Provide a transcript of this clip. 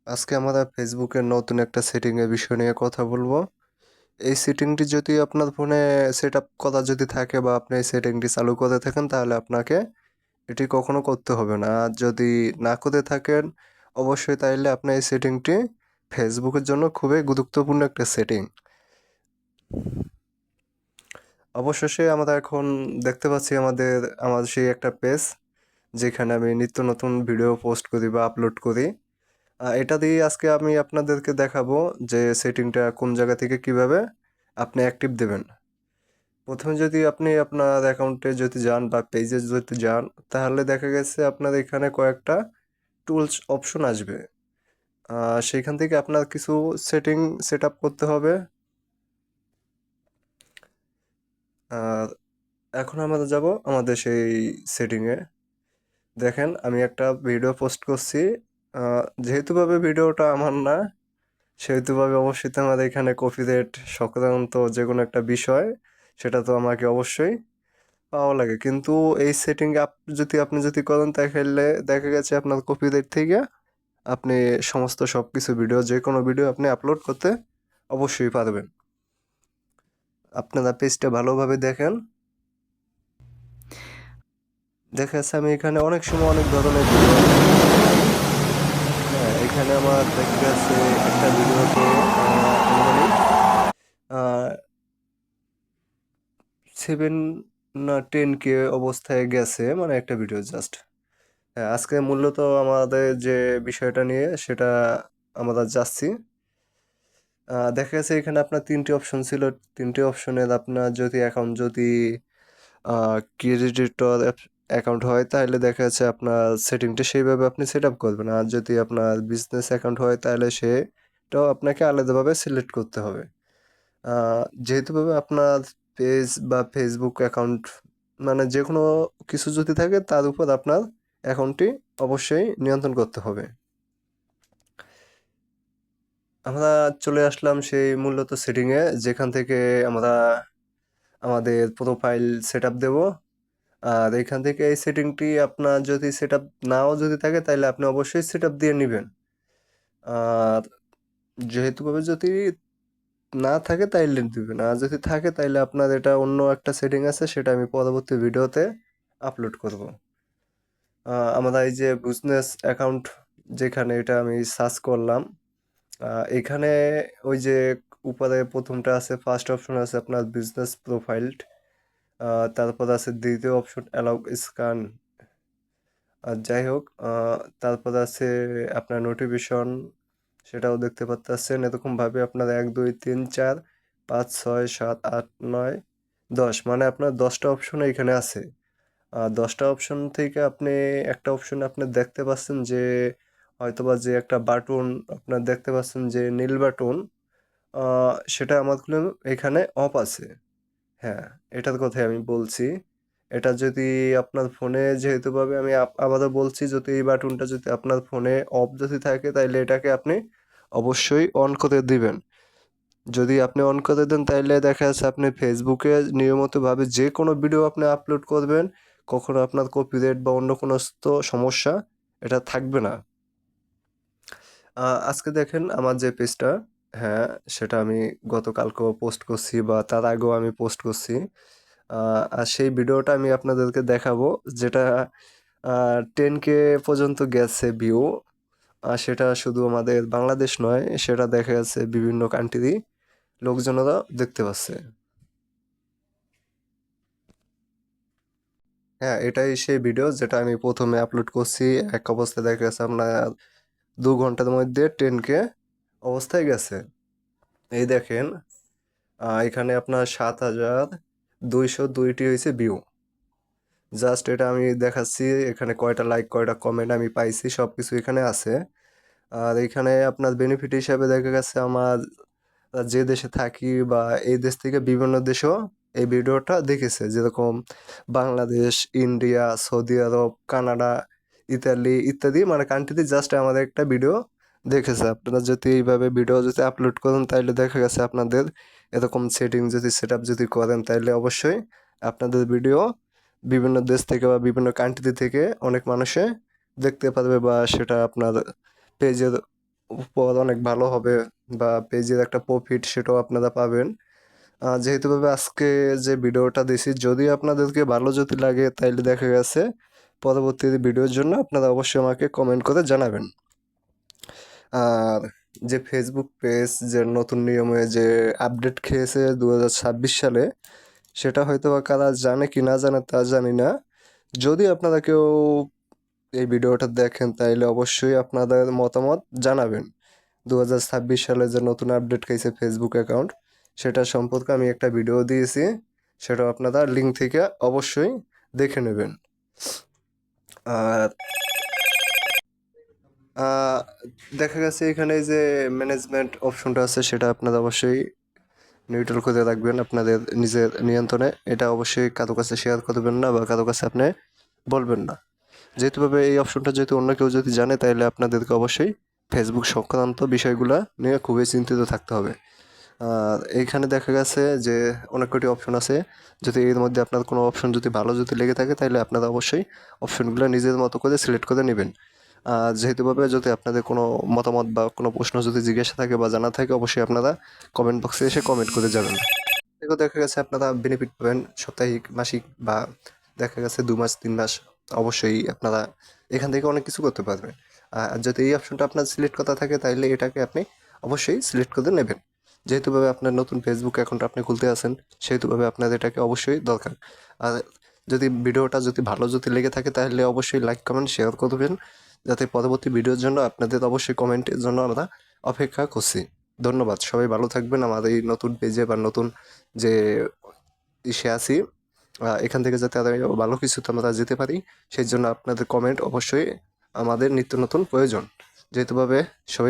আজকে আমরা ফেসবুকের নতুন একটা সেটিং এর বিষয় নিয়ে কথা বলবো। এই সেটিংটি যদি আপনার ফোনে সেট আপ করা যদি থাকে বা আপনি এই সেটিংটি চালু করে থাকেন তাহলে আপনাকে এটি কখনো করতে হবে না। আর যদি না করে থাকেন অবশ্যই তাইলে আপনার এই সেটিংটি ফেসবুকের জন্য খুবই গুরুত্বপূর্ণ একটা সেটিং। অবশেষে আমরা এখন দেখতে পাচ্ছি আমার সেই একটা পেজ যেখানে আমি নিত্য নতুন ভিডিও পোস্ট করি বা আপলোড করি। এটা দিয়ে আজকে আমি আপনাদেরকে দেখাবো যে সেটিংটা কোন জায়গা থেকে কিভাবে আপনি অ্যাক্টিভ দেবেন। প্রথমে যদি আপনি আপনার অ্যাকাউন্টে যদি যান বা পেজে যদি যান তাহলে দেখা গেছে আপনার এখানে কয়েকটা টুলস অপশন আসবে। সেখান থেকে আপনার কিছু সেটিং সেট আপ করতে হবে। আর এখন আমরা যাব আমাদের সেই সেটিংয়ে। দেখেন আমি একটা ভিডিও পোস্ট করছি। যেহেতুভাবে ভিডিওটা আমার না সেহেতুভাবে অবশ্যই তো আমাদের এখানে কপিরাইট সংক্রান্ত যে কোনো একটা বিষয় সেটা তো আমাকে অবশ্যই পাওয়া লাগে, কিন্তু এই সেটিং আপনি যদি করেন তাহলে দেখা গেছে আপনার কপিরাইট থেকে আপনি সমস্ত সব কিছু ভিডিও যে কোনো ভিডিও আপনি আপলোড করতে অবশ্যই পারবেন। আপনারা পেজটা ভালোভাবে দেখেন। দেখা যাচ্ছে আমি এখানে অনেক সময় অনেক ধরনের ভিডিও আপলোড করে থাকি। হ্যাঁ, এখানে আমার দেখা গেছে একটা ভিডিওতে অনুমানিক 7 না 10K অবস্থায় গেছে, মানে একটা ভিডিও জাস্ট। হ্যাঁ, আজকে মূলত আমাদের যে বিষয়টা নিয়ে সেটা আমরা যাচ্ছি। দেখা গেছে এখানে আপনার 3টি অপশন ছিল। 3টি অপশনের আপনার যদি অ্যাকাউন্ট যদি ক্রেডিটর অ্যাকাউন্ট হয় তাহলে দেখা যাচ্ছে আপনার সেটিংটা সেইভাবে আপনি সেট আপ করবেন। আর যদি আপনার বিজনেস অ্যাকাউন্ট হয় তাহলে সেটাও আপনাকে আলাদাভাবে সিলেক্ট করতে হবে। যেহেতুভাবে আপনার পেজ বা ফেসবুক অ্যাকাউন্ট মানে যে কোনো কিছু যদি থাকে তার উপর আপনার অ্যাকাউন্টটি অবশ্যই নিয়ন্ত্রণ করতে হবে। আমরা চলে আসলাম সেই মূলত সেটিংয়ে যেখান থেকে আমরা আমাদের প্রোফাইল সেট আপ দেবো। আর এখান থেকে এই সেটিংটি আপনার যদি সেট আপ নাও যদি থাকে তাহলে আপনি অবশ্যই সেট আপ দিয়ে নেবেন। আর যেহেতুভাবে যদি না থাকে তাইলে দিবেন, আর যদি থাকে তাইলে আপনার এটা অন্য একটা সেটিং আছে সেটা আমি পরবর্তী ভিডিওতে আপলোড করব। আমরা এই যে বিজনেস অ্যাকাউন্ট যেখানে এটা আমি সার্চ করলাম, এখানে ওই যে উপরে প্রথমটা আছে, ফার্স্ট অপশন আছে আপনার বিজনেস প্রোফাইল। তারপর আছে দ্বিতীয় অপশন অ্যালাউ স্ক্যান। আর যাই হোক, তারপর আছে আপনার নোটিফিকেশন, সেটাও দেখতে পাচ্ছেন। এরকমভাবে আপনার 1 2 3 4 5 6 7 8 9 10 মানে আপনার 10টা অপশন এখানে আছে। 10টা অপশন থেকে আপনি একটা অপশন আপনি দেখতে পাচ্ছেন যে হয়তোবা যে একটা বাটন আপনার দেখতে পাচ্ছেন যে নীল বাটন, সেটা আমাদের এখানে অফ আছে। হ্যাঁ, এটার কথাই আমি বলছি। এটা যদি আপনার ফোনে যেহেতুভাবে আমি আবারও বলছি, যদি এই বাটনটা যদি আপনার ফোনে অফ যদি থাকে তাইলে এটাকে আপনি অবশ্যই অন করে দিবেন। যদি আপনি অন করে দেন তাইলে দেখা যাচ্ছে আপনি ফেসবুকে নিয়মিতভাবে যে কোনো ভিডিও আপনি আপলোড করবেন, কখনো আপনার কপিরাইট বা অন্য কোনো সমস্যা এটা থাকবে না। আজকে দেখেন আমার যে পেজটা, হ্যাঁ, সেটা আমি গতকালকেও পোস্ট করছি বা তার আগেও আমি পোস্ট করছি। আর সেই ভিডিওটা আমি আপনাদেরকে দেখাবো যেটা 10K পর্যন্ত গেছে ভিউ। আর সেটা শুধু আমাদের বাংলাদেশ নয়, সেটা দেখা যাচ্ছে বিভিন্ন কান্ট্রি লোকজনেরা দেখতে পাচ্ছে। হ্যাঁ, এটাই সেই ভিডিও যেটা আমি প্রথমে আপলোড করছি। এক অবস্থায় দেখা গেছে আপনার 2 ঘন্টার মধ্যে 10K অবস্থায় গেছে। এই দেখেন, এখানে আপনার 7,202টি হয়েছে ভিউ। জাস্ট এটা আমি দেখাচ্ছি এখানে কয়টা লাইক কয়টা কমেন্ট আমি পাইছি সব কিছু এখানে আছে। আর এখানে আপনার বেনিফিট হিসাবে দেখা গেছে আমার যে দেশে থাকি বা এই দেশ থেকে বিভিন্ন দেশেও এই ভিডিওটা দেখেছে, যেরকম বাংলাদেশ, ইন্ডিয়া, সৌদি আরব, কানাডা, ইতালি ইত্যাদি মানে কান্ট্রিতে জাস্ট আমাদের একটা ভিডিও দেখেছে। আপনারা যদি এইভাবে ভিডিও যদি আপলোড করেন তাহলে দেখা গেছে আপনাদের এরকম সেটিং যদি সেট আপ যদি করেন তাহলে অবশ্যই আপনাদের ভিডিও বিভিন্ন দেশ থেকে বা বিভিন্ন কান্ট্রি থেকে অনেক মানুষে দেখতে পারবে বা সেটা আপনার পেজের পর অনেক ভালো হবে বা পেজের একটা প্রফিট সেটাও আপনারা পাবেন। যেহেতু ভাবে আজকে যে ভিডিওটা দিছি যদি আপনাদেরকে ভালো যদি লাগে তাইলে দেখা গেছে পরবর্তী ভিডিওর জন্য আপনারা অবশ্যই আমাকে কমেন্ট করে জানাবেন। আর যে ফেসবুক পেজ যে নতুন নিয়মে যে আপডেট খেয়েছে 2026 সালে সেটা হয়তো বা কারা জানে কি না জানে তা জানি না। যদি আপনারা কেউ এই ভিডিওটা দেখেন তাইলে অবশ্যই আপনাদের মতামত জানাবেন। 2026 সালে যে নতুন আপডেট খেয়েছে ফেসবুক অ্যাকাউন্ট সেটা সম্পর্কে আমি একটা ভিডিও দিয়েছি, সেটা আপনারা লিঙ্ক থেকে অবশ্যই দেখে নেবেন। আর আহ, দেখা গেছে এখানে যে ম্যানেজমেন্ট অপশনটা আছে সেটা আপনারা অবশ্যই নিউট্রাল করে রাখবেন আপনাদের নিজের নিয়ন্ত্রণে। এটা অবশ্যই কারো কাছে শেয়ার করবেন না বা কারো কাছে আপনি বলবেন না। যেহেতু ভাবে এই অপশনটা যদি অন্য কেউ যদি জানে তাহলে আপনাদেরকে অবশ্যই ফেসবুক সংক্রান্ত বিষয়গুলো নিয়ে খুবই চিন্তিত থাকতে হবে। আর এইখানে দেখা গেছে যে অনেক কটি অপশন আছে, যদি এর মধ্যে আপনার কোনো অপশন যদি ভালো যদি লেগে থাকে তাহলে আপনারা অবশ্যই অপশনগুলো নিজের মতো করে সিলেক্ট করে নেবেন। যেহেতুভাবে যদি আপনাদের কোনো মতামত বা কোনো প্রশ্ন যদি জিজ্ঞাসা থাকে বা জানা থাকে অবশ্যই আপনারা কমেন্ট বক্সে এসে কমেন্ট করে যাবেন। এগুলো দেখা গেছে আপনারা বেনিফিট পাবেন সাপ্তাহিক, মাসিক বা দেখা গেছে 2 মাস 3 মাস। অবশ্যই আপনারা এখান থেকে অনেক কিছু করতে পারবেন। আর যদি এই অপশনটা আপনার সিলেক্ট করা থাকে তাহলে এটাকে আপনি অবশ্যই সিলেক্ট করে নেবেন। যেহেতুভাবে আপনার নতুন ফেসবুক অ্যাকাউন্ট আপনি খুলতে আছেন সেহেতুভাবে আপনার এটাকে অবশ্যই দরকার। আর যদি ভিডিওটা যদি ভালো যদি লেগে থাকে তাহলে অবশ্যই লাইক কমেন্ট শেয়ার করবেন, যাতে পরবর্তী ভিডিওর জন্য আপনাদের অবশ্যই কমেন্টের জন্য আমরা অপেক্ষা করছি। ধন্যবাদ, সবাই ভালো থাকবেন। আমার এই নতুন পেজে বা নতুন যে ইসে আছি এখান থেকে যাতে আরো ভালো কিছুতে আমরা যেতে পারি সেই জন্য আপনাদের কমেন্ট অবশ্যই আমাদের নিত্য নতুন প্রয়োজন। যেহেতুভাবে সবাই